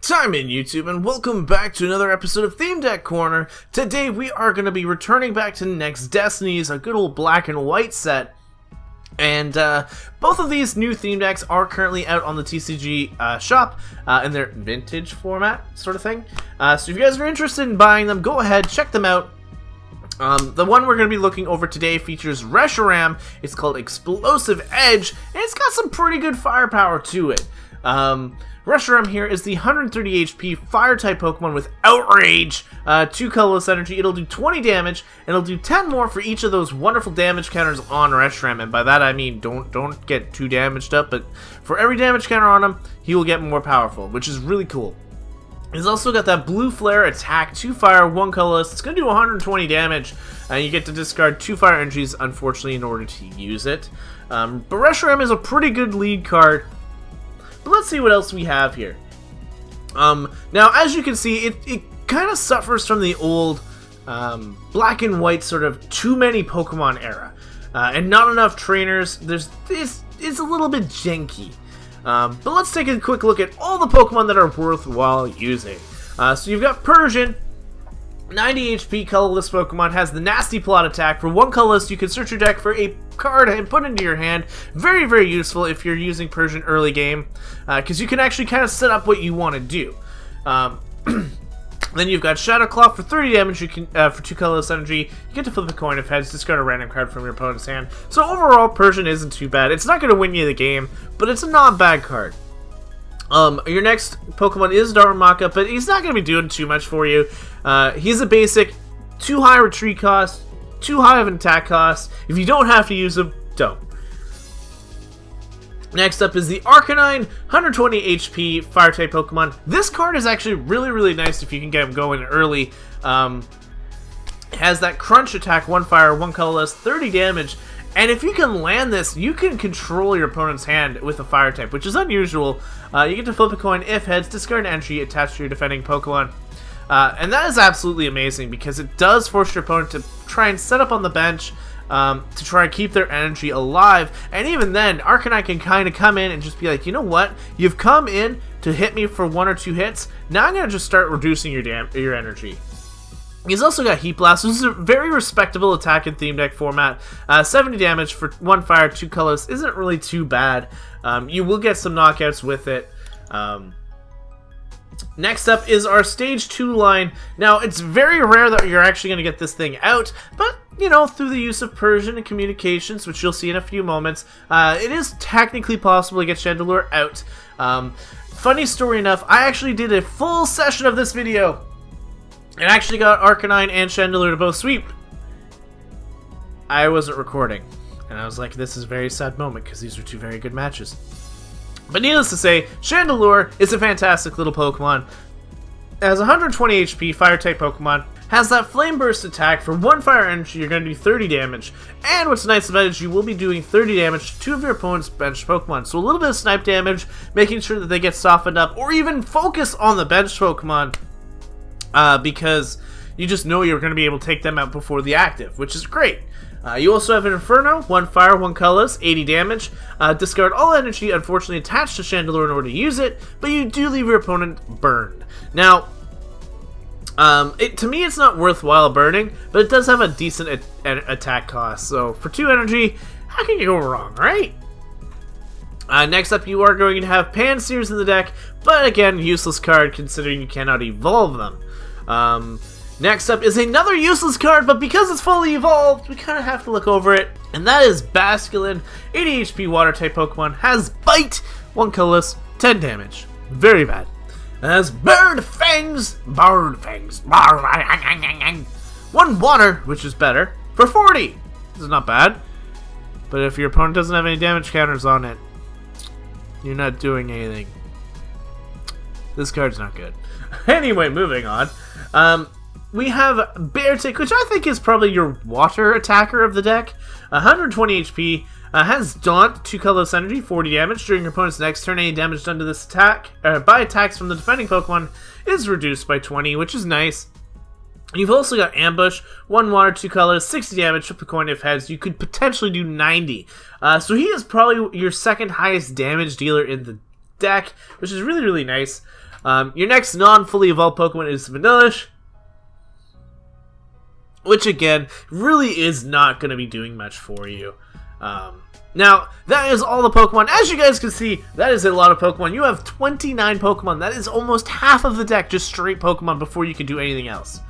Time in YouTube, and welcome back to another episode of Theme Deck Corner. Today we are going to be returning back to Next Destinies, a good old black and white set. And both of these new theme decks are currently out on the TCG shop in their vintage format sort of thing. So if you guys are interested in buying them, go ahead, check them out. The one we're going to be looking over today features Reshiram. It's called Explosive Edge, and it's got some pretty good firepower to it. Reshiram here is the 130 HP Fire-type Pokemon with Outrage, 2 colorless energy. It'll do 20 damage, and it'll do 10 more for each of those wonderful damage counters on Reshiram. And by that I mean don't get too damaged up, but for every damage counter on him, he will get more powerful, which is really cool. He's also got that Blue Flare attack, 2 fire, 1 colorless. It's going to do 120 damage, and you get to discard 2 fire energies, unfortunately, in order to use it. But Reshiram is a pretty good lead card. But let's see what else we have here. Now, as you can see, it kind of suffers from the old black and white sort of too many Pokemon era. And not enough trainers. It's a little bit janky. But let's take a quick look at all the Pokemon that are worthwhile using. So you've got Persian, 90 HP colorless Pokemon, has the Nasty Plot attack. For 1 colorless, you can search your deck for a card and put it into your hand. Very, very useful if you're using Persian early game, because you can actually kind of set up what you want to do. Then you've got Shadow Claw for 30 damage. You can for 2 colorless energy. You get to flip a coin of heads, discard a random card from your opponent's hand. So overall, Persian isn't too bad. It's not going to win you the game, but it's a not bad card. Your next Pokemon is Darumaka, but he's not going to be doing too much for you. He's a basic, too high retreat cost, too high of an attack cost. If you don't have to use him, don't. Next up is the Arcanine, 120 HP Fire-type Pokemon. This card is actually really, really nice if you can get him going early. It has that Crunch attack, 1 fire, 1 colorless, 30 damage. And if you can land this, you can control your opponent's hand with a fire type, which is unusual. You get to flip a coin, if heads, discard an entry attached to your defending Pokemon. And that is absolutely amazing because it does force your opponent to try and set up on the bench to try and keep their energy alive. And even then, Arcanine can kind of come in and just be like, you know what? You've come in to hit me for 1 or 2 hits. Now I'm going to just start reducing your energy. He's also got Heat Blast, which is a very respectable attack in Theme Deck format. 70 damage for 1 fire, 2 colors isn't really too bad. You will get some knockouts with it. Next up is our Stage 2 line. Now, it's very rare that you're actually going to get this thing out, but, you know, through the use of Persian and communications, which you'll see in a few moments, it is technically possible to get Chandelure out. Funny story enough, I actually did a full session of this video, and actually got Arcanine and Chandelure to both sweep. I wasn't recording, and I was like, this is a very sad moment, because these are 2 very good matches. But needless to say, Chandelure is a fantastic little Pokemon. It has 120 HP, Fire-type Pokemon. Has that Flame Burst attack. For 1 fire energy, you're going to do 30 damage. And what's nice about it is you will be doing 30 damage to 2 of your opponent's benched Pokemon. So a little bit of snipe damage, making sure that they get softened up, or even focus on the benched Pokemon. Because you just know you're going to be able to take them out before the active, which is great. You also have an Inferno, 1 fire, 1 colorless, 80 damage. Discard all energy, unfortunately, attached to Chandelure in order to use it, but you do leave your opponent burned. Now, to me, it's not worthwhile burning, but it does have a decent attack cost. So, for 2 energy, how can you go wrong, right? Next up, you are going to have Panseers in the deck, but again, useless card considering you cannot evolve them. Next up is another useless card, but because it's fully evolved, we kind of have to look over it. And that is Basculin, 80 HP Water-type Pokemon, has Bite, 1 colorless, 10 damage. Very bad. It has Bird Fangs, 1 water, which is better, for 40. This is not bad. But if your opponent doesn't have any damage counters on it, you're not doing anything. This card's not good. Anyway, moving on. We have Beartic, which I think is probably your water attacker of the deck. 120 HP, has Daunt, 2 colorless energy, 40 damage. During your opponent's next turn, any damage done to this attack by attacks from the defending Pokemon is reduced by 20, which is nice. You've also got Ambush, 1 water, 2 colors, 60 damage, flip a coin if heads. You could potentially do 90. So he is probably your second highest damage dealer in the deck, which is really, really nice. Your next non-fully evolved Pokemon is Vanillish, which again really is not going to be doing much for you. Now, that is all the Pokemon. As you guys can see, that is a lot of Pokemon. You have 29 Pokemon. That is almost half of the deck, just straight Pokemon before you can do anything else.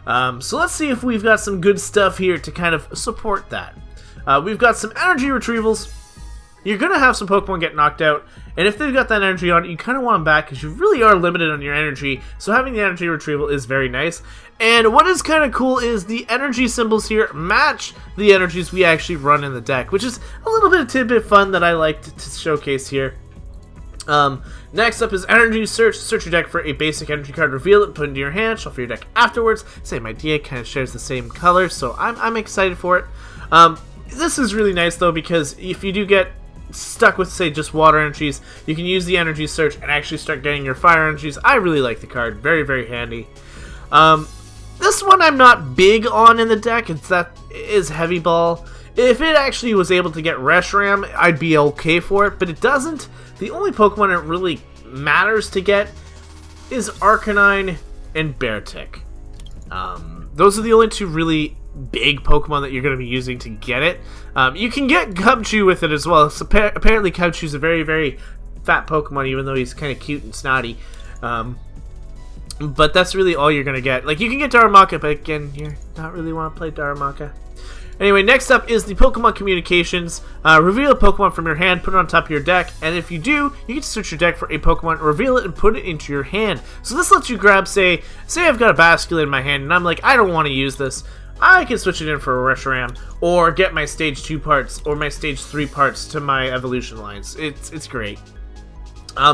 So let's see if we've got some good stuff here to kind of support that. We've got some energy retrievals. You're going to have some Pokemon get knocked out, and if they've got that energy on, you kind of want them back because you really are limited on your energy, so having the energy retrieval is very nice. And what is kind of cool is the energy symbols here match the energies we actually run in the deck, which is a little bit of tidbit fun that I like to showcase here. Next up is Energy Search. Search your deck for a basic energy card, reveal it, put it into your hand, shuffle your deck afterwards. Same idea, kind of shares the same color, so I'm excited for it. This is really nice though, because if you do get stuck with, say, just water energies, you can use the Energy Search and actually start getting your fire energies. I really like the card. Very, very handy. This one I'm not big on in the deck. Is Heavy Ball. If it actually was able to get Reshiram, I'd be okay for it, but it doesn't. The only Pokemon it really matters to get is Arcanine and Beartick. Those are the only two really big Pokemon that you're going to be using to get it. You can get Cubchoo with it as well. So apparently Cubchoo's a very, very fat Pokemon, even though he's kind of cute and snotty. But that's really all you're going to get. Like, you can get Darumaka, but again, you're not really want to play Darumaka. Anyway, next up is the Pokemon Communications. Reveal a Pokemon from your hand, put it on top of your deck, and if you do, you get to search your deck for a Pokemon, reveal it, and put it into your hand. So this lets you grab, say I've got a Basculin in my hand, and I'm like, I don't want to use this. I can switch it in for a Reshiram, or get my Stage 2 parts, or my Stage 3 parts to my evolution lines. It's great.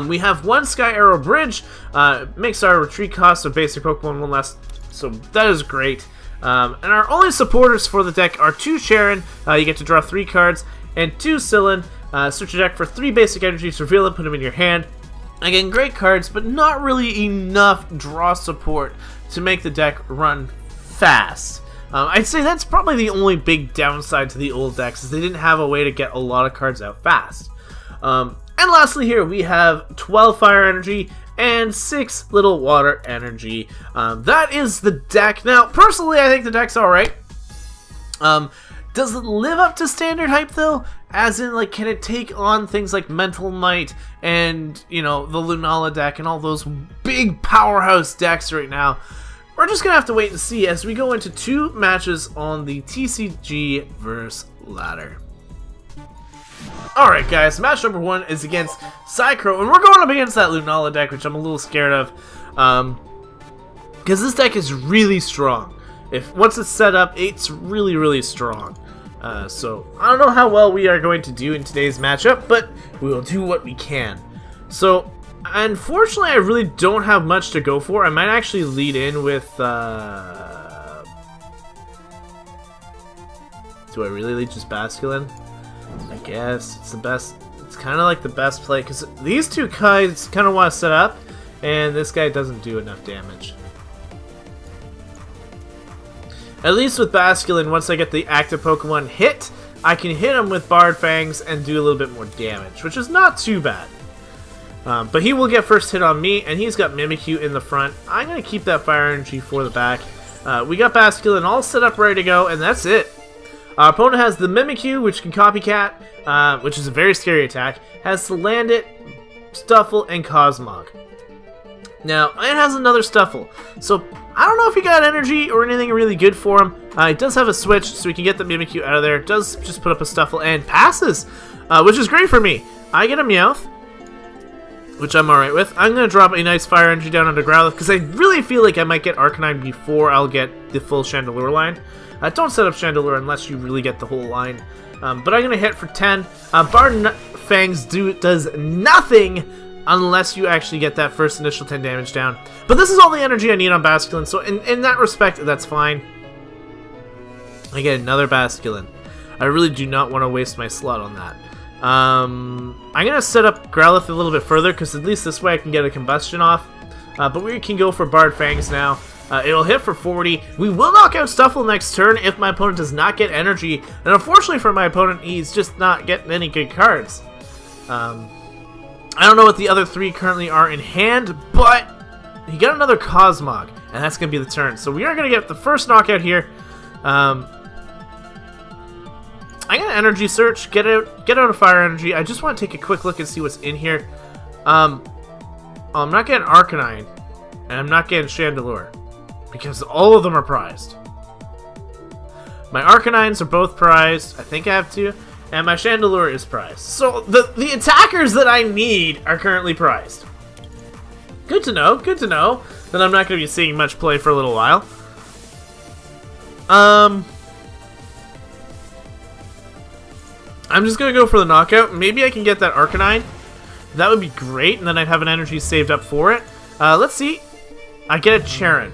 We have one Sky Arrow Bridge, makes our retreat cost of basic Pokemon one less, so that is great. And our only supporters for the deck are 2 Sharon, you get to draw 3 cards, and 2 Sillin. Search your deck for 3 basic energies, reveal them, put them in your hand. Again, great cards, but not really enough draw support to make the deck run fast. I'd say that's probably the only big downside to the old decks, is they didn't have a way to get a lot of cards out fast. And lastly here, we have 12 Fire Energy and 6 little Water Energy. That is the deck. Now, personally, I think the deck's alright. Does it live up to standard hype, though? As in, like, can it take on things like Mental Might and, you know, the Lunala deck and all those big powerhouse decks right now? We're just going to have to wait and see as we go into 2 matches on the TCG vs. Ladder. Alright guys, match number 1 is against Psychro, and we're going up against that Lunala deck, which I'm a little scared of. Because this deck is really strong. Once it's set up, it's really, really strong. So, I don't know how well we are going to do in today's matchup, but we will do what we can. So, unfortunately, I really don't have much to go for. I might actually lead in with, do I really lead just Basculin? I guess it's the best. It's kind of like the best play, because these 2 guys kind of want to set up, and this guy doesn't do enough damage. At least with Basculin, once I get the active Pokemon hit, I can hit him with Barred Fangs and do a little bit more damage, which is not too bad. But he will get first hit on me, and he's got Mimikyu in the front. I'm going to keep that Fire Energy for the back. We got Basculin all set up, ready to go, and that's it. Our opponent has the Mimikyu, which can Copycat, which is a very scary attack. Has Salandit, Stuffle, and Cosmog. Now, it has another Stuffle. So, I don't know if he got energy or anything really good for him. It does have a switch, so we can get the Mimikyu out of there. It does just put up a Stuffle and passes, which is great for me. I get a Meowth, which I'm alright with. I'm going to drop a nice Fire Energy down onto Growlithe, because I really feel like I might get Arcanine before I'll get the full Chandelure line. Don't set up Chandelure unless you really get the whole line. But I'm going to hit for 10. Barred Fangs does nothing unless you actually get that first initial 10 damage down. But this is all the energy I need on Basculin, so in that respect, that's fine. I get another Basculin. I really do not want to waste my slot on that. I'm going to set up Growlithe a little bit further, because at least this way I can get a Combustion off. But we can go for Barred Fangs now. It'll hit for 40. We will knock out Stuffle next turn if my opponent does not get energy. And unfortunately for my opponent, he's just not getting any good cards. I don't know what the other 3 currently are in hand, but he got another Cosmog, and that's going to be the turn. So we are going to get the first knockout here. I'm going to energy search, get out of fire energy. I just want to take a quick look and see what's in here. I'm not getting Arcanine, and I'm not getting Chandelure, because all of them are prized. My Arcanines are both prized. I think I have 2. And my Chandelure is prized. So the attackers that I need are currently prized. Good to know. Good to know that I'm not going to be seeing much play for a little while. I'm just going to go for the knockout. Maybe I can get that Arcanine. That would be great, and then I'd have an energy saved up for it. Let's see. I get a Charon.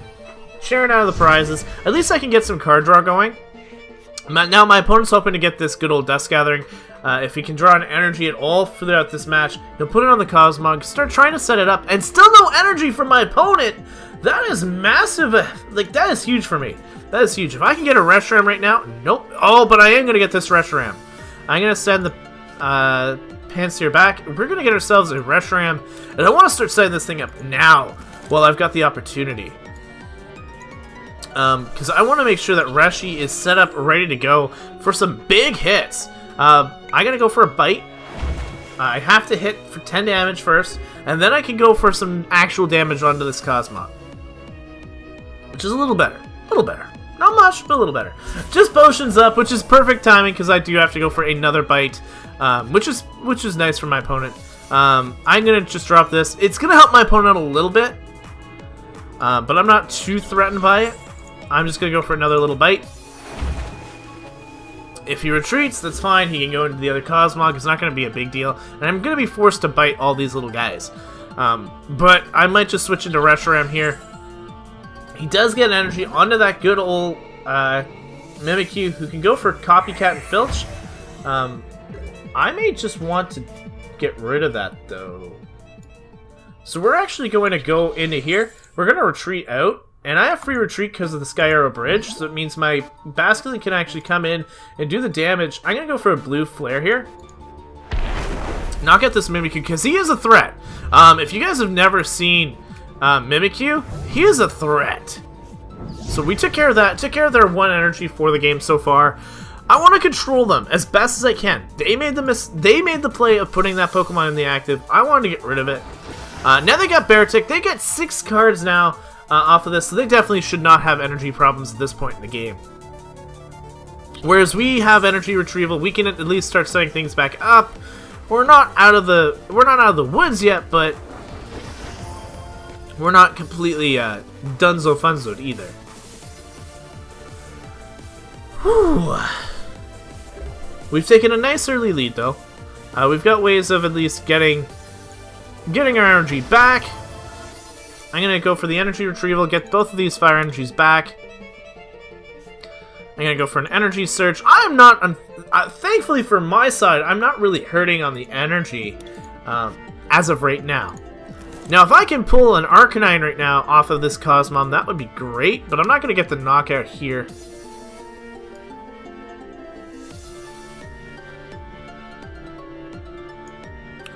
Charon out of the prizes. At least I can get some card draw going. Now my opponent's hoping to get this good old Dust Gathering. If he can draw an energy at all throughout this match, he'll put it on the Cosmog, start trying to set it up, and still no energy from my opponent! That is massive. Like, that is huge for me. That is huge. If I can get a Reshiram right now, nope. Oh, but I am going to get this Reshiram. I'm going to send the Pansear back. We're going to get ourselves a Reshiram, and I want to start setting this thing up now while I've got the opportunity. Because I want to make sure that Reshi is set up ready to go for some big hits. I'm going to go for a Bite. I have to hit for 10 damage first, and then I can go for some actual damage onto this Cosmog. Which is a little better. A little better. Not much, but a little better. Just potions up, which is perfect timing because I do have to go for another Bite, which is nice for my opponent. I'm going to just drop this. It's going to help my opponent out a little bit, but I'm not too threatened by it. I'm just going to go for another little Bite. If he retreats, that's fine. He can go into the other Cosmog. It's not going to be a big deal. And I'm going to be forced to bite all these little guys. But I might just switch into Reshiram here. He does get energy onto that good old Mimikyu, who can go for Copycat and Filch. I may just want to get rid of that, though. So we're actually going to go into here. We're going to retreat out. And I have free retreat because of the Sky Arrow Bridge, so it means my Basculin can actually come in and do the damage. I'm going to go for a blue flare here. Knock out this Mimikyu, because he is a threat. If you guys have never seen Mimikyu, he is a threat. So we took care of that, took care of their 1 energy for the game so far. I want to control them as best as I can. They made the play of putting that Pokemon in the active. I wanted to get rid of it. Now they got Beartic. They get 6 cards now. Off of this, so they definitely should not have energy problems at this point in the game. Whereas we have energy retrieval, we can at least start setting things back up. We're not out of the woods yet, but we're not completely dunzo funzoed either. Whew. We've taken a nice early lead though. We've got ways of at least getting our energy back. I'm going to go for the energy retrieval, get both of these fire energies back. I'm going to go for an energy search. I am not, thankfully for my side, I'm not really hurting on the energy as of right now. Now, if I can pull an Arcanine right now off of this Cosmom, that would be great, but I'm not going to get the knockout here.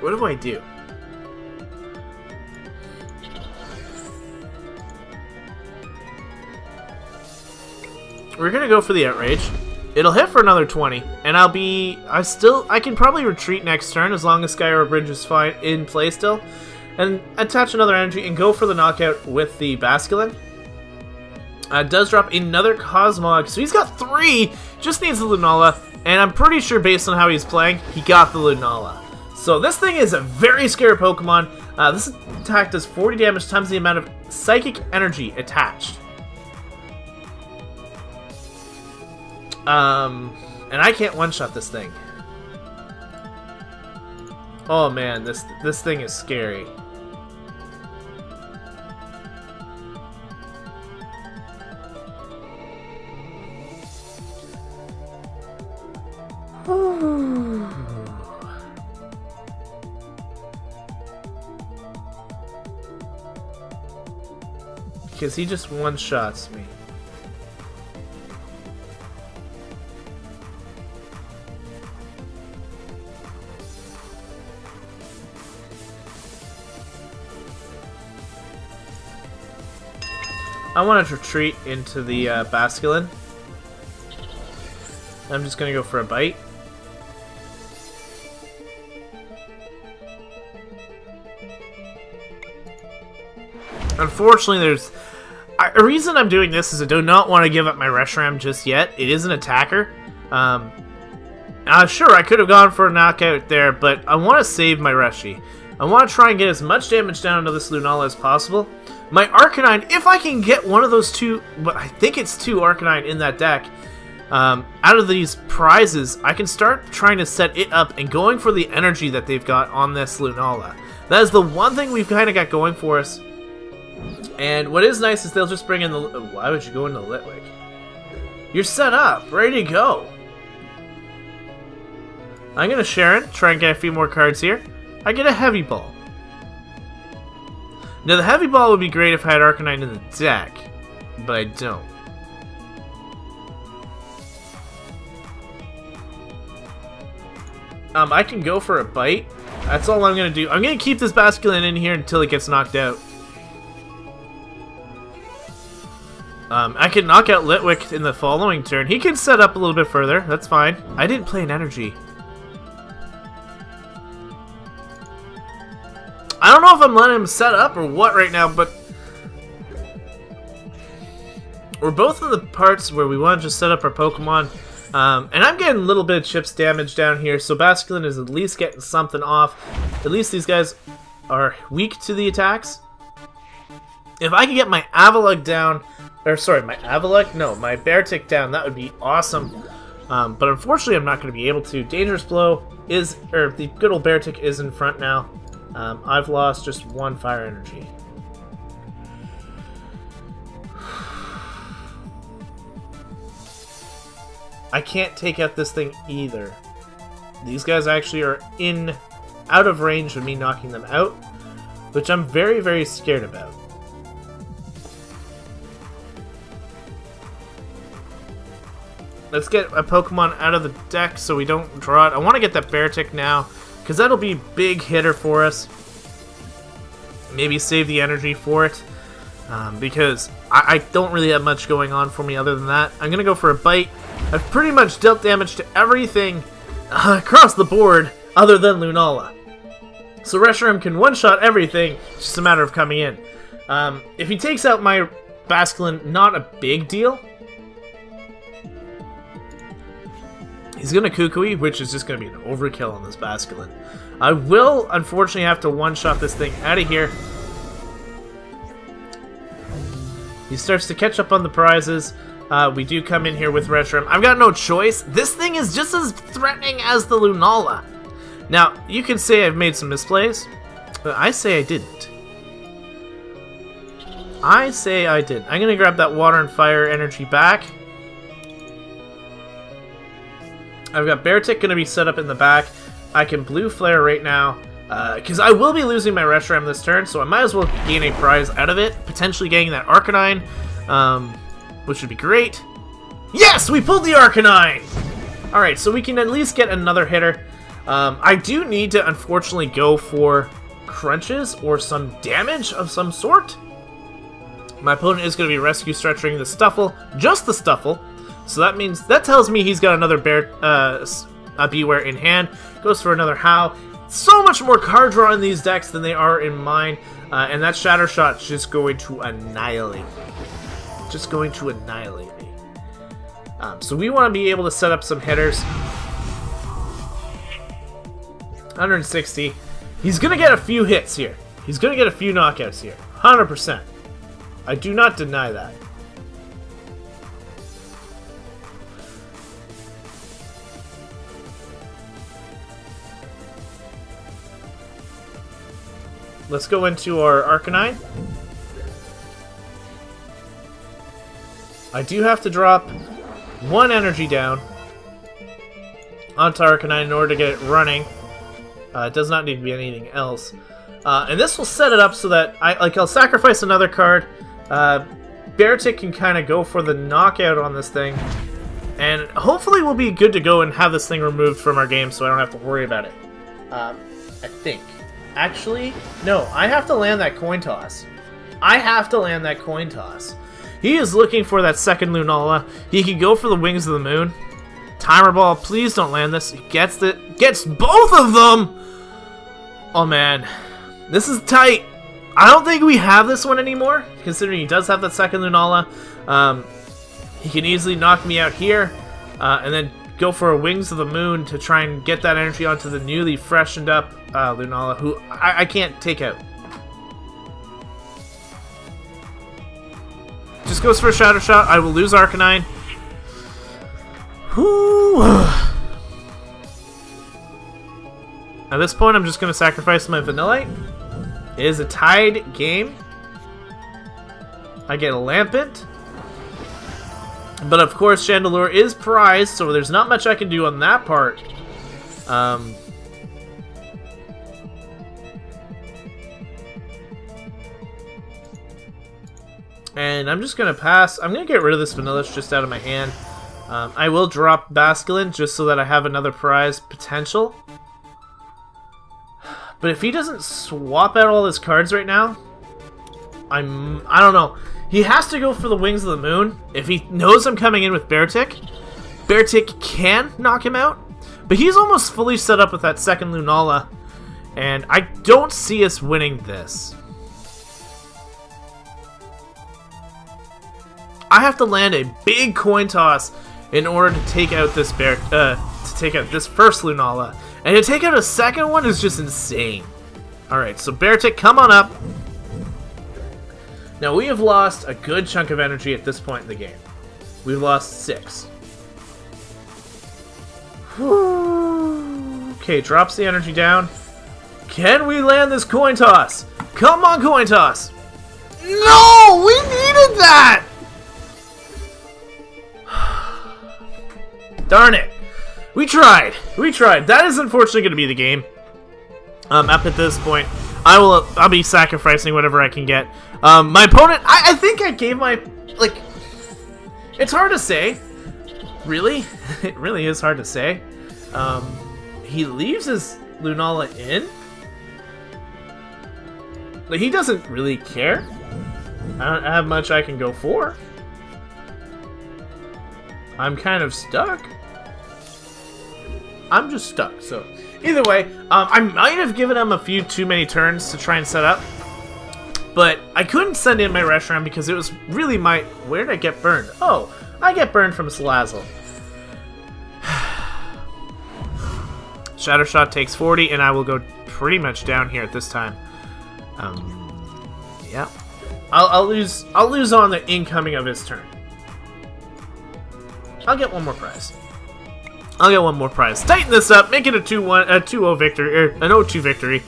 What do I do? We're gonna go for the Outrage. It'll hit for another 20, and I can probably retreat next turn as long as Sky Arrow Bridge is fine in play still, and attach another energy and go for the knockout with the Basculin. Does drop another Cosmog, so he's got 3. Just needs the Lunala, and I'm pretty sure based on how he's playing, he got the Lunala. So this thing is a very scary Pokemon. This attack does 40 damage times the amount of Psychic Energy attached. And I can't one-shot this thing. Oh man, this thing is scary. Because he just one-shots me. I want to retreat into the Basculin. I'm just going to go for a bite. Unfortunately, there's... A reason I'm doing this is I do not want to give up my Reshiram just yet. It is an attacker. Sure, I could have gone for a knockout there, but I want to save my Reshi. I want to try and get as much damage down into this Lunala as possible. My Arcanine, if I can get one of those two, but I think it's two Arcanine in that deck, out of these prizes, I can start trying to set it up and going for the energy that they've got on this Lunala. That is the one thing we've kind of got going for us. And what is nice is they'll just bring in the... Why would you go into Litwick? You're set up, ready to go. I'm going to Sharon, try and get a few more cards here. I get a Heavy Ball. Now the Heavy Ball would be great if I had Arcanine in the deck, but I don't. I can go for a bite. That's all I'm going to do. I'm going to keep this Basculin in here until it gets knocked out. I can knock out Litwick in the following turn. He can set up a little bit further. That's fine. I didn't play an energy. I don't know if I'm letting him set up or what right now, but we're both in the parts where we want to just set up our Pokemon. And I'm getting a little bit of chips damage down here, so Basculin is at least getting something off. At least these guys are weak to the attacks. If I can get my Avalugg down, or sorry, my Avalugg? No, my Beartic down, that would be awesome. But unfortunately, I'm not going to be able to. Dangerous Blow is, or the good old Beartic is in front now. I've lost just one fire energy. I can't take out this thing either. These guys actually are out of range of me knocking them out, which I'm very, very scared about. Let's get a Pokemon out of the deck so we don't draw it. I want to get that Beartic now, because that'll be a big hitter for us. Maybe save the energy for it, because I don't really have much going on for me other than that. I'm going to go for a bite. I've pretty much dealt damage to everything across the board other than Lunala. So Reshiram can one-shot everything, it's just a matter of coming in. If he takes out my Basculin, not a big deal. He's going to Kukui, which is just going to be an overkill on this Basculin. I will, unfortunately, have to one-shot this thing out of here. He starts to catch up on the prizes. We do come in here with Reshiram. I've got no choice. This thing is just as threatening as the Lunala. Now, you can say I've made some misplays, but I say I didn't. I say I didn't. I'm going to grab that Water and Fire energy back. I've got Beartic going to be set up in the back. I can Blue Flare right now, because I will be losing my Reshiram this turn, so I might as well gain a prize out of it, potentially getting that Arcanine, which would be great. Yes, we pulled the Arcanine! Alright, so we can at least get another hitter. I do need to, unfortunately, go for crunches or some damage of some sort. My opponent is going to be Rescue Stretching the Stuffle, just the Stuffle. So that means, that tells me he's got another Beware in hand. Goes for another How. So much more card draw in these decks than they are in mine. And that Shatter Shot's just going to annihilate me. Just going to annihilate me. So we want to be able to set up some hitters. 160. He's going to get a few hits here. He's going to get a few knockouts here. 100%. I do not deny that. Let's go into our Arcanine. I do have to drop one energy down onto Arcanine in order to get it running. It does not need to be anything else. And this will set it up so that I'll sacrifice another card. Beartic can kind of go for the knockout on this thing. And hopefully we'll be good to go and have this thing removed from our game so I don't have to worry about it. I think. Actually, no, I have to land that coin toss. I have to land that coin toss. He is looking for that second Lunala. He can go for the Wings of the Moon. Timer Ball, please don't land this. He gets both of them! Oh man, this is tight. I don't think we have this one anymore, considering he does have that second Lunala. He can easily knock me out here, and then go for a Wings of the Moon to try and get that energy onto the newly freshened up Lunala, who I can't take out. Just goes for a Shadow Shot. I will lose Arcanine. Whew. At this point, I'm just going to sacrifice my Vanillite. It is a tied game. I get a Lampent. But of course, Chandelure is prized, so there's not much I can do on that part. And I'm just going to pass. I'm going to get rid of this Vanillish just out of my hand. I will drop Basculin just so that I have another prize potential. But if he doesn't swap out all his cards right now, I don't know. He has to go for the Wings of the Moon. If he knows I'm coming in with Beartick can knock him out. But he's almost fully set up with that second Lunala. And I don't see us winning this. I have to land a big coin toss in order to take out this first Lunala. And to take out a second one is just insane. Alright, so Beartick, come on up. Now we have lost a good chunk of energy at this point in the game. We've lost 6. Okay, drops the energy down. Can we land this coin toss? Come on, coin toss! No! We needed that! Darn it! We tried! We tried. That is unfortunately going to be the game. Up at this point, I'll be sacrificing whatever I can get. My opponent, I think I gave my, like, it's hard to say. Really? It really is hard to say. He leaves his Lunala in? Like, he doesn't really care. I don't have much I can go for. I'm kind of stuck. I'm just stuck, so either way, I might have given him a few too many turns to try and set up, but I couldn't send in my Reshiram because it was really my... Where did I get burned? Oh, I get burned from Salazzle. Shadow Shot takes 40, and I will go pretty much down here at this time. Yeah, I'll lose on the incoming of his turn. I'll get one more prize. Tighten this up, make it a 2-1, a 2-0 victory, or an 0-2 victory.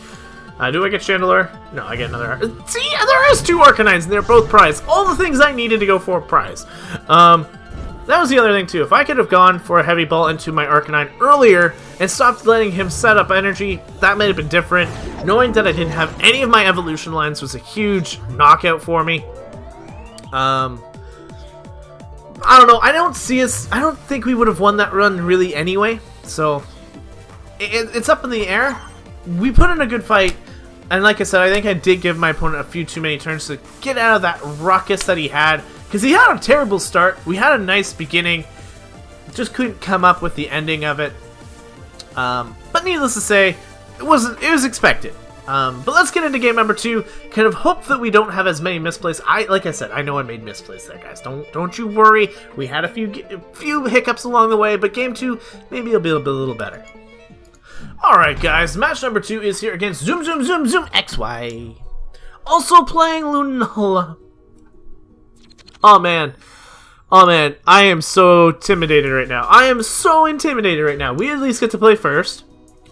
Do I get Chandelure? No, I get another. See, there is 2 Arcanines, and they're both prize. All the things I needed to go for a prize. That was the other thing too. If I could have gone for a Heavy Ball into my Arcanine earlier and stopped letting him set up energy, that might have been different. Knowing that I didn't have any of my evolution lines was a huge knockout for me. I don't know. I don't think we would have won that run really anyway. So it's up in the air. We put in a good fight. And like I said, I think I did give my opponent a few too many turns to get out of that ruckus that he had. Because he had a terrible start. We had a nice beginning. Just couldn't come up with the ending of it. But needless to say, it was expected. But let's get into game number 2. Kind of hope that we don't have as many misplays. Like I said, I know I made misplays there, guys. Don't you worry. We had a few hiccups along the way, but game 2 maybe it'll be a little better. All right, guys. Match number 2 is here against Zoom XY. Also playing Lunala. Oh man, I am so intimidated right now. We at least get to play first.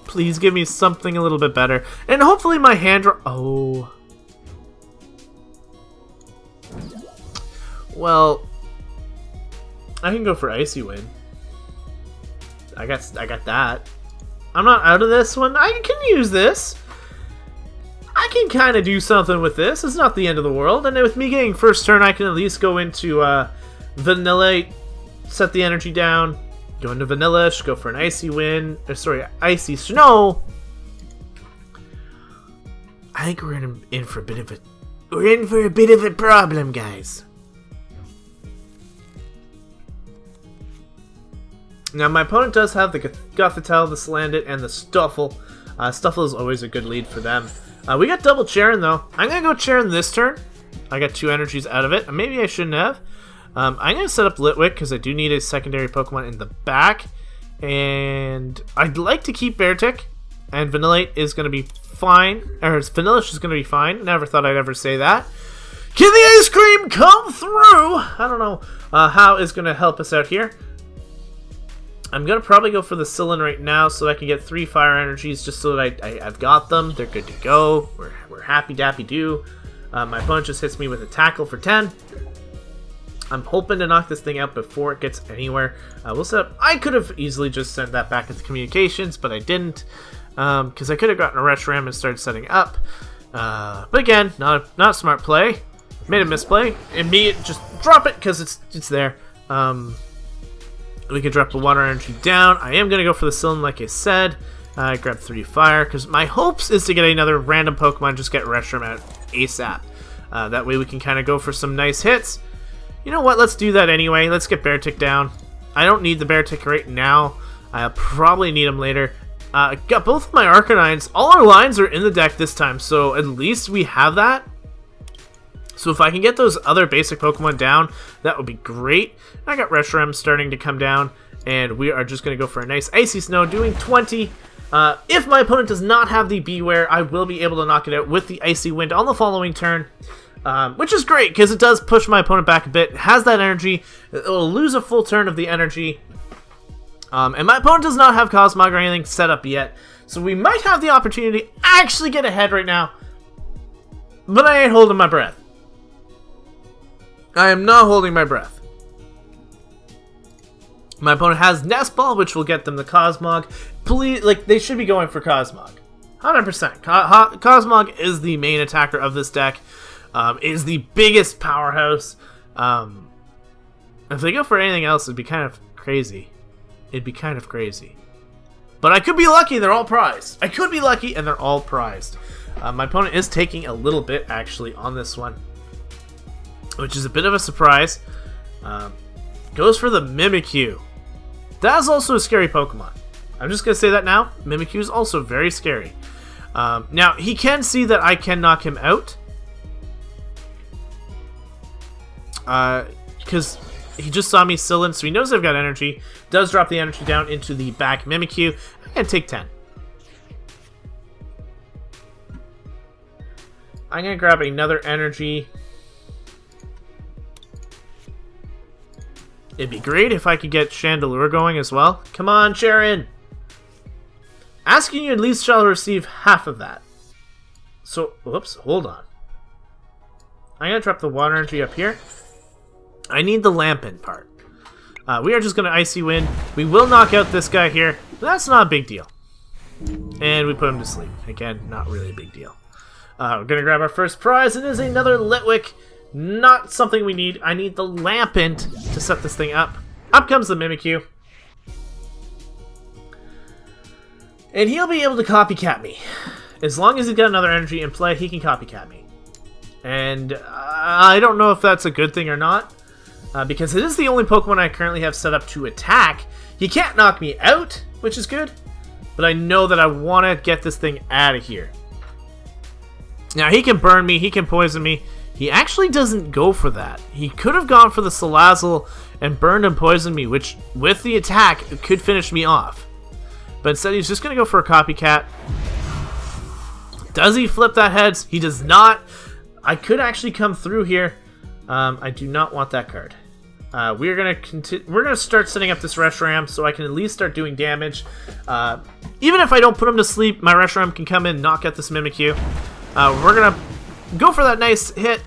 Please give me something a little bit better. And hopefully my hand... Oh. Well, I can go for Icy Wind. I got that. I'm not out of this one. I can use this. I can kind of do something with this. It's not the end of the world. And with me getting first turn, I can at least go into Vanilla, set the energy down, go into Vanillish, go for an Icy Wind. Icy Snow. I think we're in for a bit of a problem, guys. Now, my opponent does have the Gothitelle, the Slandit, and the Stuffle. Stuffle is always a good lead for them. We got double Cheren, though. I'm going to go Cheren this turn. I got 2 energies out of it. Maybe I shouldn't have. I'm going to set up Litwick, because I do need a secondary Pokemon in the back. And I'd like to keep Beartic. And Vanillite is going to be fine. Or Vanillish is going to be fine. Never thought I'd ever say that. Can the ice cream come through? I don't know how is going to help us out here. I'm going to probably go for the Sillin right now so I can get 3 fire energies just so that I've got them. They're good to go. We're happy dappy do. My opponent just hits me with a tackle for 10. I'm hoping to knock this thing out before it gets anywhere. We'll set up. I could have easily just sent that back into communications, but I didn't. Because I could have gotten a Reshiram and started setting up. But again, not a smart play. Made a misplay. Immediate, just drop it because it's there. We could drop the water energy down. I am going to go for the Sillin like I said. I grab 3 fire because my hopes is to get another random Pokemon, just get Reshiram out ASAP. That way we can kind of go for some nice hits. You know what? Let's do that anyway. Let's get Beartic down. I don't need the Beartic right now. I'll probably need him later. Got both of my Arcanines. All our lines are in the deck this time, so at least we have that. So if I can get those other basic Pokemon down, that would be great. I got Reshiram starting to come down, and we are just going to go for a nice Icy Snow, doing 20. If my opponent does not have the Beware, I will be able to knock it out with the Icy Wind on the following turn. Which is great, because it does push my opponent back a bit. It has that energy. It will lose a full turn of the energy. And my opponent does not have Cosmog or anything set up yet. So we might have the opportunity to actually get ahead right now. But I ain't holding my breath. I am not holding my breath. My opponent has Nest Ball, which will get them the Cosmog. Please, like, they should be going for Cosmog. 100%. Cosmog is the main attacker of this deck. Is the biggest powerhouse. If they go for anything else, it'd be kind of crazy. It'd be kind of crazy. But I could be lucky, they're all prized. I could be lucky, and they're all prized. My opponent is taking a little bit, actually, on this one, which is a bit of a surprise. Goes for the Mimikyu. That is also a scary Pokemon. I'm just going to say that now. Mimikyu is also very scary. Now, he can see that I can knock him out. Because he just saw me Sillin, so he knows I've got energy. Does drop the energy down into the back Mimikyu. I'm going to take 10. I'm going to grab another energy. It'd be great if I could get Chandelure going as well. Come on, Cheren! Asking you at least shall receive half of that. So, whoops, hold on. I'm going to drop the water energy up here. I need the Lampent part. We are just going to Icy Wind. We will knock out this guy here. That's not a big deal. And we put him to sleep. Again, not really a big deal. We're going to grab our first prize. It is another Litwick. Not something we need. I need the Lampent to set this thing up. Up comes the Mimikyu. And he'll be able to copycat me. As long as he's got another energy in play, he can copycat me. And I don't know if that's a good thing or not. Because it is the only Pokemon I currently have set up to attack. He can't knock me out, which is good. But I know that I want to get this thing out of here. Now, he can burn me. He can poison me. He actually doesn't go for that. He could have gone for the Salazzle and burned and poisoned me, which, with the attack, could finish me off. But instead, he's just going to go for a copycat. Does he flip that heads? He does not. I could actually come through here. I do not want that card. We're gonna start setting up this Reshiram so I can at least start doing damage. Even if I don't put him to sleep, my Reshiram can come in and knock out this Mimikyu. We're gonna go for that nice hit,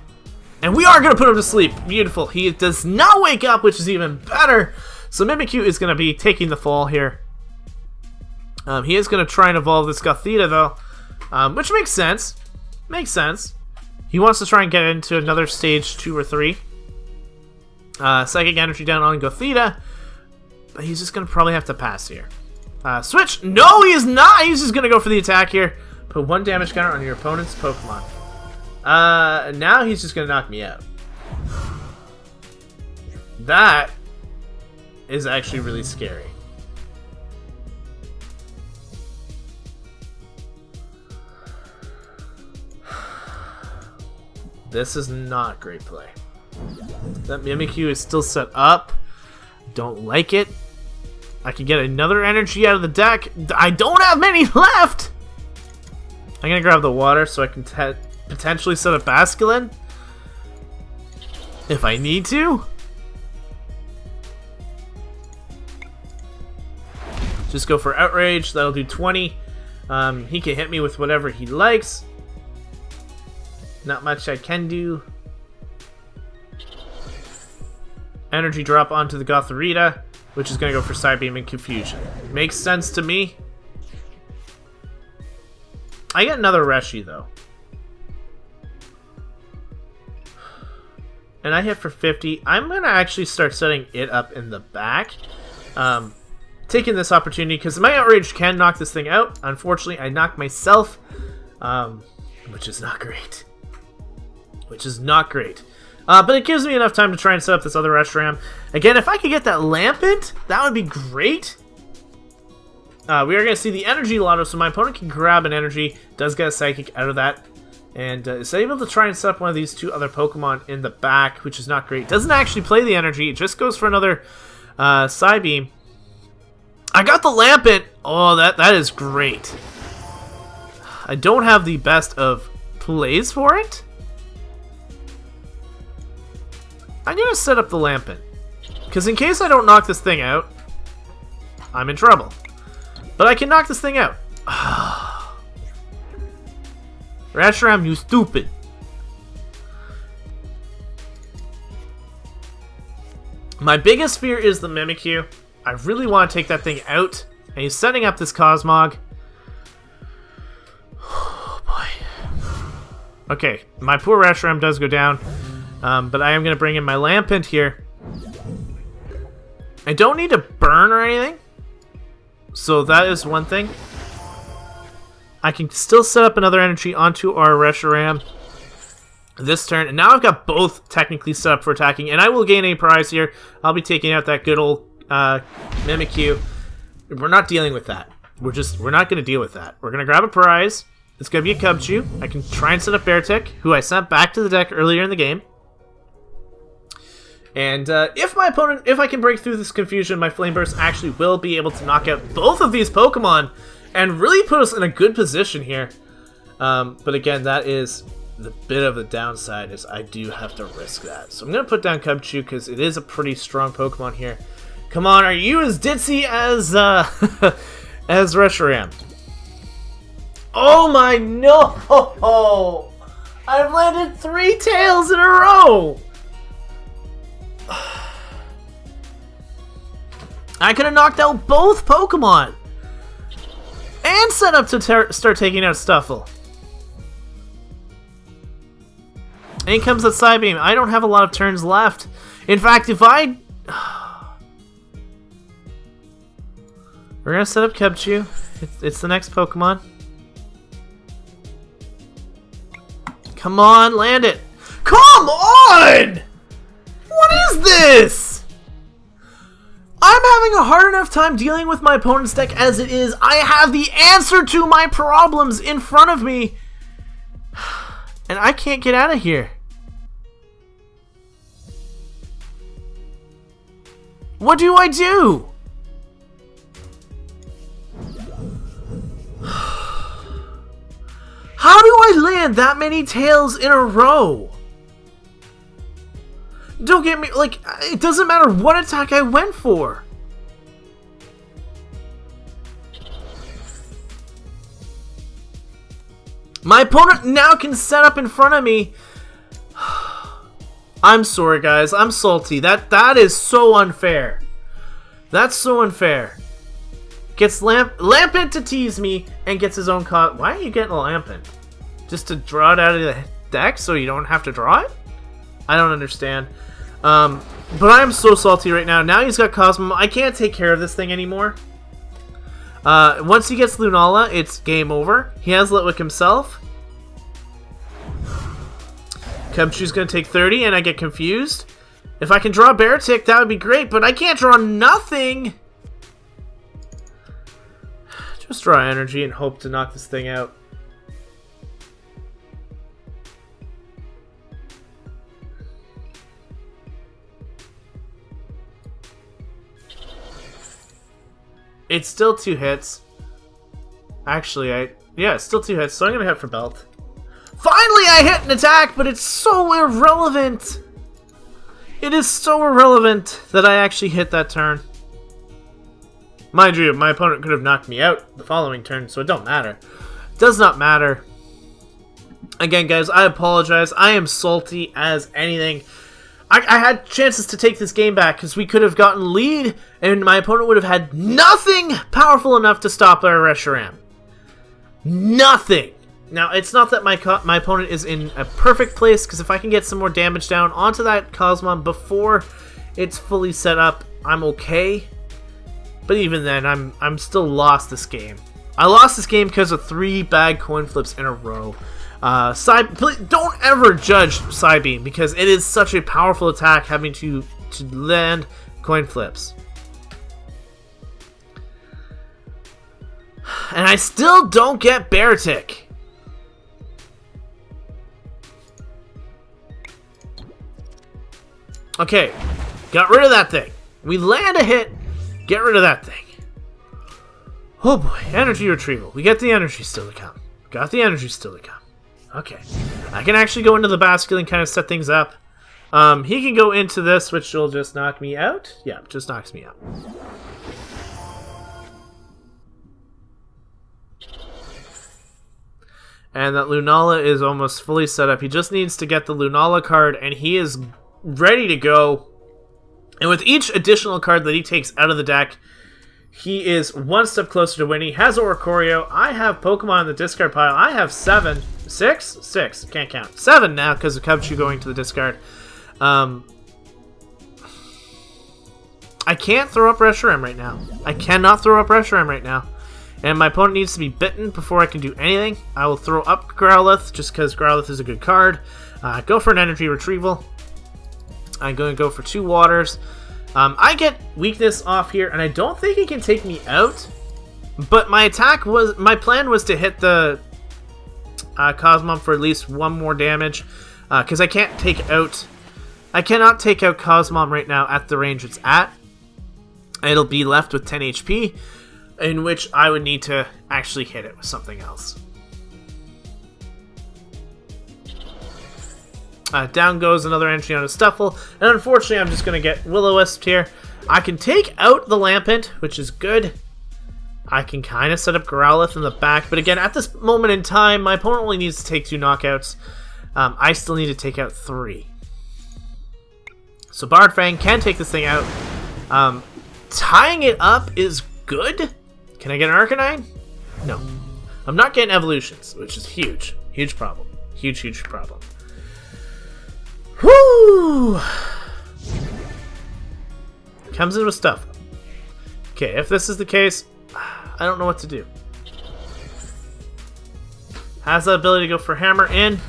and we are gonna put him to sleep. Beautiful. He does not wake up, which is even better. So Mimikyu is gonna be taking the fall here. He is gonna try and evolve this Gothita though, which makes sense. Makes sense. He wants to try and get into another stage 2 or 3. Psychic energy down on Gothita, but he's just going to probably have to pass here. Switch! No, he is not! He's just going to go for the attack here. Put 1 damage counter on your opponent's Pokemon. Now he's just going to knock me out. That is actually really scary. This is not great play. That Mimikyu is still set up. Don't like it. I can get another energy out of the deck. I don't have many left! I'm gonna grab the water so I can potentially set up Basculin. If I need to. Just go for Outrage. That'll do 20. He can hit me with whatever he likes. Not much I can do. Energy drop onto the Gothorita, which is going to go for Psybeam and Confusion. Makes sense to me. I get another Reshi, though. And I hit for 50. I'm going to actually start setting it up in the back. Taking this opportunity, because my Outrage can knock this thing out. Unfortunately, I knocked myself, which is not great. Which is not great. But it gives me enough time to try and set up this other Reshiram. Again, if I could get that Lampent, that would be great. We are going to see the Energy Lotto, so my opponent can grab an Energy, does get a Psychic out of that, and is able to try and set up one of these two other Pokemon in the back, which is not great. Doesn't actually play the Energy, it just goes for another Psybeam. I got the Lampent! Oh, that is great. I don't have the best of plays for it. I'm going to set up the Lampent. Because in case I don't knock this thing out, I'm in trouble. But I can knock this thing out. Reshiram, you stupid. My biggest fear is the Mimikyu. I really want to take that thing out. And he's setting up this Cosmog. Oh boy. Okay, my poor Reshiram does go down. But I am going to bring in my Lampent here. I don't need to burn or anything. So that is one thing. I can still set up another energy onto our Reshiram this turn. And now I've got both technically set up for attacking. And I will gain a prize here. I'll be taking out that good old Mimikyu. We're not dealing with that. We're not going to deal with that. We're going to grab a prize. It's going to be a Cubchoo. I can try and set up Beartick, who I sent back to the deck earlier in the game. And if I can break through this confusion, my Flame Burst actually will be able to knock out both of these Pokemon and really put us in a good position here. But again, that is the bit of the downside, is I do have to risk that. So I'm going to put down Cubchoo because it is a pretty strong Pokemon here. Come on, are you as ditzy as as Reshiram? Oh my no! I've landed 3 tails in a row! I could have knocked out both Pokemon! And set up to start taking out Stuffle. And he comes with Psybeam. I don't have a lot of turns left. In fact, if I... We're gonna set up Cubchoo. It's the next Pokemon. Come on, land it! Come on! What is this? I'm having a hard enough time dealing with my opponent's deck as it is. I have the answer to my problems in front of me. And I can't get out of here. What do I do? How do I land that many tails in a row? Don't get me, like, it doesn't matter what attack I went for. My opponent now can set up in front of me. I'm sorry, guys. I'm salty. That is so unfair. That's so unfair. Gets Lampent to tease me and gets his own caught. Why are you getting a Lampent? Just to draw it out of the deck so you don't have to draw it? I don't understand. But I'm so salty right now. Now he's got Cosmo. I can't take care of this thing anymore. Once he gets Lunala, it's game over. He has Litwick himself. Cubchoo's going to take 30, and I get confused. If I can draw Beartick, that would be great, but I can't draw nothing. Just draw energy and hope to knock this thing out. It's still 2 hits. Actually, yeah, it's still 2 hits, so I'm gonna hit for belt. Finally, I hit an attack, but it's so irrelevant. It is so irrelevant that I actually hit that turn. Mind you, my opponent could have knocked me out the following turn, so it don't matter. It does not matter. Again, guys, I apologize. I am salty as anything. I had chances to take this game back because we could have gotten lead and my opponent would have had nothing powerful enough to stop our Reshiram. Nothing. Now, it's not that my opponent is in a perfect place, because if I can get some more damage down onto that Cosmon before it's fully set up, I'm okay. But even then, I'm still lost this game. I lost this game because of 3 bad coin flips in a row. Please don't ever judge Psybeam, because it is such a powerful attack having to land coin flips. And I still don't get Beartic. Okay, got rid of that thing. We land a hit, get rid of that thing. Oh boy, energy retrieval. We get the energy still to come. Got the energy still to come. Okay, I can actually go into the basket and kind of set things up. He can go into this, which will just knock me out. Yeah, just knocks me out. And that Lunala is almost fully set up. He just needs to get the Lunala card, and he is ready to go. And with each additional card that he takes out of the deck, he is one step closer to winning. He has Oricorio. I have Pokemon in the discard pile. I have 7. 6? 6. Can't count. 7 now because of Cubchoo going to the discard. I can't throw up Reshiram right now. I cannot throw up Reshiram right now. And my opponent needs to be bitten before I can do anything. I will throw up Growlithe just because Growlithe is a good card. Go for an energy retrieval. I'm going to go for 2 waters. I get weakness off here, and I don't think he can take me out. But my plan was to hit the Cosmon for at least 1 more damage, because I cannot take out Cosmon right now at the range it's at. It'll be left with 10 HP, in which I would need to actually hit it with something else. Down goes another entry on a Stuffle, and unfortunately I'm just going to get Will-O-Wisp here. I can take out the Lampent, which is good. I can kind of set up Growlithe in the back, but again, at this moment in time, my opponent only needs to take 2 knockouts. I still need to take out 3. So Bardfang can take this thing out. Tying it up is good. Can I get an Arcanine? No. I'm not getting evolutions, which is huge. Huge problem. Huge, huge problem. Woo! Comes in with stuff. Okay, if this is the case, I don't know what to do. Has the ability to go for Hammer In.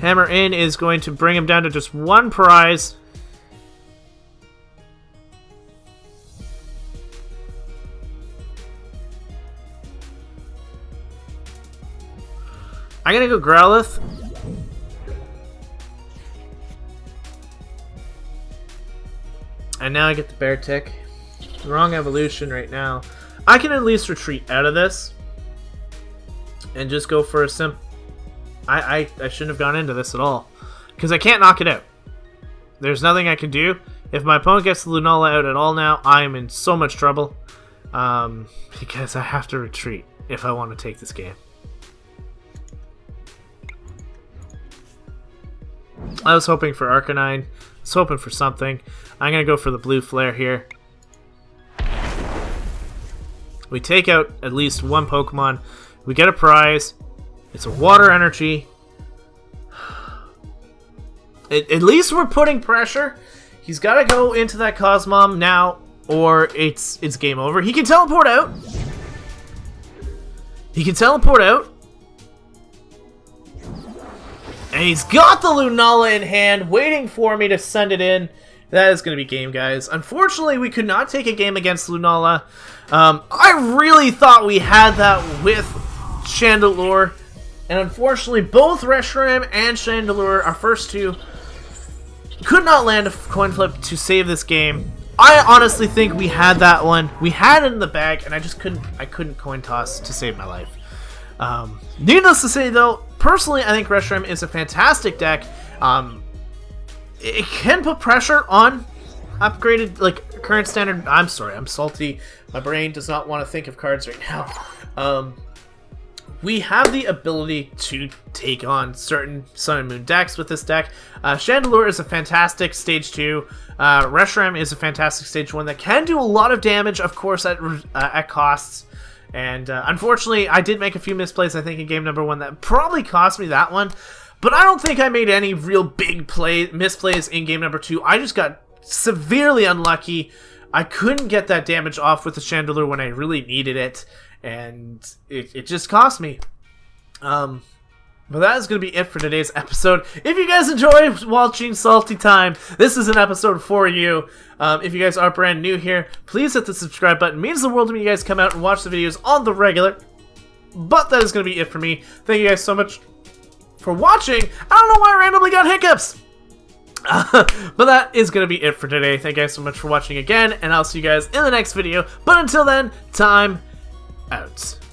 Hammer In is going to bring him down to just 1 prize. I'm gonna go Growlithe. And now I get the Beartic. Wrong evolution right now. I can at least retreat out of this. And just go for a I shouldn't have gone into this at all. Because I can't knock it out. There's nothing I can do. If my opponent gets the Lunala out at all now, I'm in so much trouble. Because I have to retreat if I want to take this game. I was hoping for Arcanine. I was hoping for something. I'm going to go for the Blue Flare here. We take out at least 1 Pokemon. We get a prize. It's a Water Energy. At least we're putting pressure. He's got to go into that Cosmom now, or it's game over. He can teleport out. He can teleport out. And he's got the Lunala in hand, waiting for me to send it in. That is going to be game, guys. Unfortunately, we could not take a game against Lunala. I really thought we had that with Chandelure. And unfortunately, both Reshiram and Chandelure, our first 2, could not land a coin flip to save this game. I honestly think we had that one. We had it in the bag, and I couldn't coin toss to save my life. Needless to say, though, personally, I think Reshiram is a fantastic deck. It can put pressure on upgraded, like, current standard. I'm sorry, I'm salty. My brain does not want to think of cards right now. We have the ability to take on certain Sun and Moon decks with this deck. Chandelure is a fantastic Stage 2. Reshiram is a fantastic Stage 1 that can do a lot of damage, of course, at costs. And unfortunately, I did make a few misplays, I think, in game number 1 that probably cost me that one. But I don't think I made any real big misplays in game number 2. I just got severely unlucky. I couldn't get that damage off with the Chandelure when I really needed it. And it just cost me. But that is going to be it for today's episode. If you guys enjoy watching Salty Time, this is an episode for you. If you guys are brand new here, please hit the subscribe button. It means the world to me. You guys come out and watch the videos on the regular. But that is going to be it for me. Thank you guys so much for watching. I don't know why I randomly got hiccups. But that is going to be it for today. Thank you guys so much for watching again, and I'll see you guys in the next video. But until then, time out.